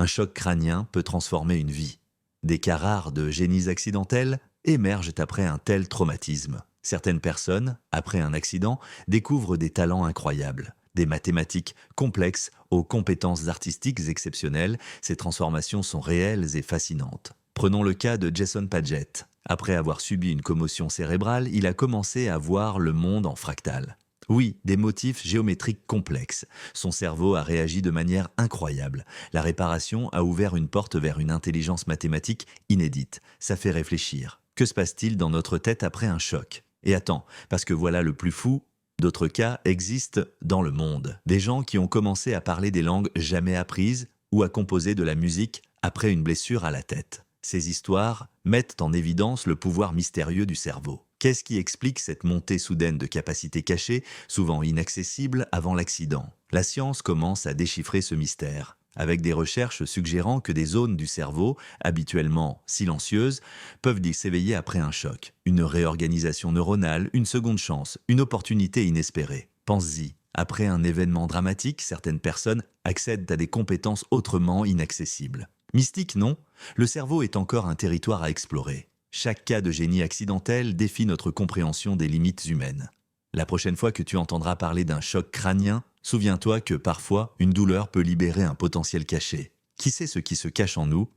choc crânien peut transformer une vie. Des cas rares de génies accidentels émergent après un tel traumatisme. Certaines personnes, après un accident, découvrent des talents incroyables. Des mathématiques complexes aux compétences artistiques exceptionnelles, ces transformations sont réelles et fascinantes. Prenons le cas de Jason Paget. Après avoir subi une commotion cérébrale, il a commencé à voir le monde en fractal. Oui, des motifs géométriques complexes. Son cerveau a réagi de manière incroyable. La réparation a ouvert une porte vers une intelligence mathématique inédite. Ça fait réfléchir. Que se passe-t-il dans notre tête après un choc? Et attends, parce que voilà le plus fou, d'autres cas existent dans le monde. Des gens qui ont commencé à parler des langues jamais apprises ou à composer de la musique après une blessure à la tête. Ces histoires mettent en évidence le pouvoir mystérieux du cerveau. Qu'est-ce qui explique cette montée soudaine de capacités cachées, souvent inaccessibles avant l'accident? La science commence à déchiffrer ce mystère, avec des recherches suggérant que des zones du cerveau, habituellement silencieuses, peuvent s'éveiller après un choc. Une réorganisation neuronale, une seconde chance, une opportunité inespérée. Pense-y. Après un événement dramatique, certaines personnes accèdent à des compétences autrement inaccessibles. Mystique, non? Le cerveau est encore un territoire à explorer. Chaque cas de génie accidentel défie notre compréhension des limites humaines. La prochaine fois que tu entendras parler d'un choc crânien, souviens-toi que parfois, une douleur peut libérer un potentiel caché. Qui sait ce qui se cache en nous